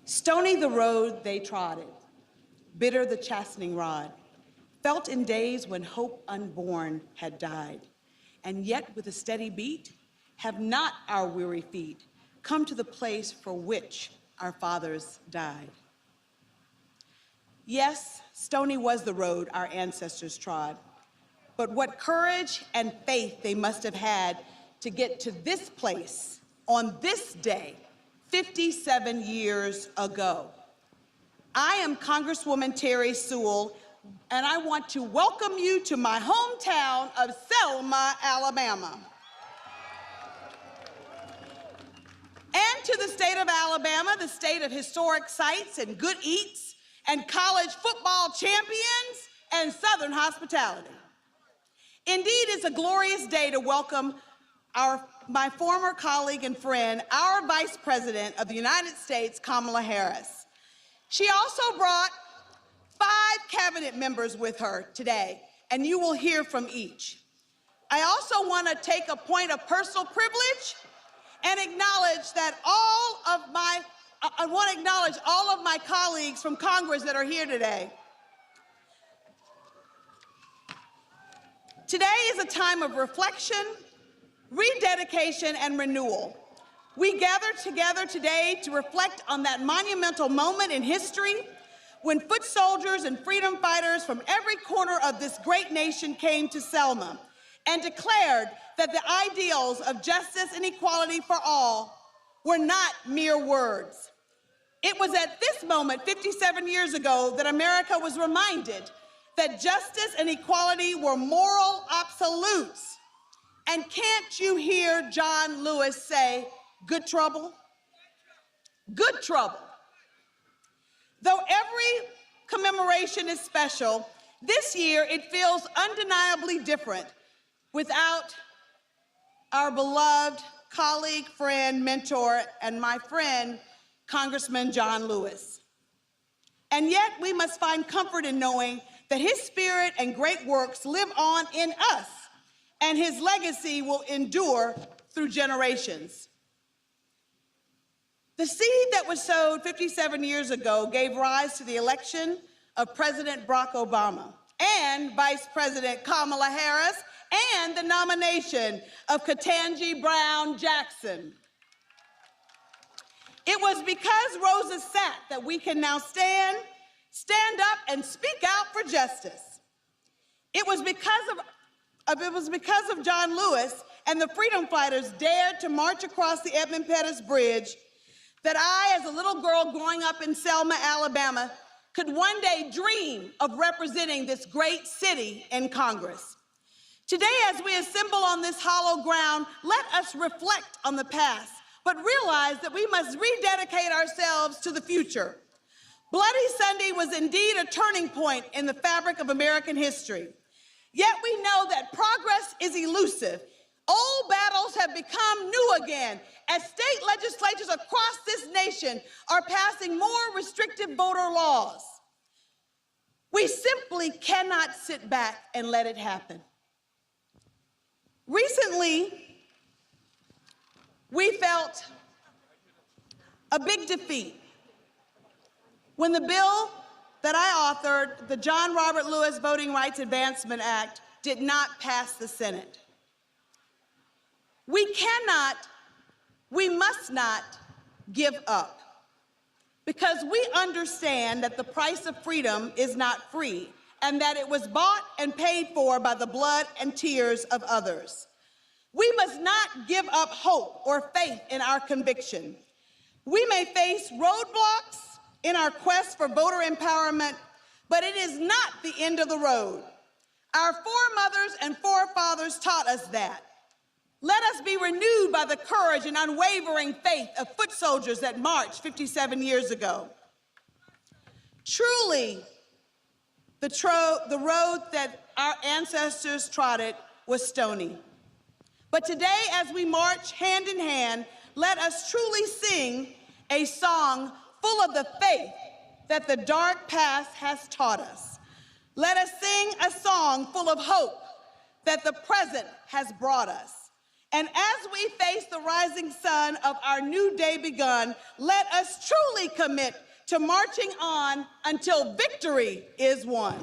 Stony the road they trodden, bitter the chastening rod, felt in days when hope unborn had died. And yet with a steady beat, have not our weary feet come to the place for which our fathers died. Yes, stony was the road our ancestors trod, but what courage and faith they must have had to get to this place on this day, 57 years ago. I am Congresswoman Terry Sewell, and I want to welcome you to my hometown of Selma, Alabama. And to the state of Alabama, the state of historic sites and good eats and college football champions and Southern hospitality. Indeed, it's a glorious day to welcome my former colleague and friend, our Vice President of the United States, Kamala Harris. She also brought 5 cabinet members with her today, and you will hear from each. I also want to take a point of personal privilege and acknowledge that all of my colleagues from Congress that are here today. Today is a time of reflection, rededication, and renewal. We gather together today to reflect on that monumental moment in history when foot soldiers and freedom fighters from every corner of this great nation came to Selma and declared that the ideals of justice and equality for all were not mere words. It was at this moment, 57 years ago, that America was reminded that justice and equality were moral absolutes. And can't you hear John Lewis say, "Good trouble"? Good trouble. Though every commemoration is special, this year it feels undeniably different without our beloved colleague, friend, mentor, and my friend, Congressman John Lewis. And yet we must find comfort in knowing that his spirit and great works live on in us, and his legacy will endure through generations. The seed that was sowed 57 years ago gave rise to the election of President Barack Obama and Vice President Kamala Harris and the nomination of Ketanji Brown Jackson. It was because Rosa sat that we can now stand up and speak out for justice. It was because of John Lewis and the freedom fighters dared to march across the Edmund Pettus Bridge that I, as a little girl growing up in Selma, Alabama, could one day dream of representing this great city in Congress. Today, as we assemble on this hollow ground, let us reflect on the past, but realize that we must rededicate ourselves to the future. Bloody Sunday was indeed a turning point in the fabric of American history. Yet we know that progress is elusive. Old battles have become new again as state legislatures across this nation are passing more restrictive voter laws. We simply cannot sit back and let it happen. Recently, we felt a big defeat when the bill that I authored, the John Robert Lewis Voting Rights Advancement Act, did not pass the Senate. We must not give up, because we understand that the price of freedom is not free and that it was bought and paid for by the blood and tears of others. We must not give up hope or faith in our conviction. We may face roadblocks in our quest for voter empowerment, but it is not the end of the road. Our foremothers and forefathers taught us that. Let us be renewed by the courage and unwavering faith of foot soldiers that marched 57 years ago. Truly, the road that our ancestors trotted was stony. But today, as we march hand in hand, let us truly sing a song full of the faith that the dark past has taught us. Let us sing a song full of hope that the present has brought us. And as we face the rising sun of our new day begun, let us truly commit to marching on until victory is won.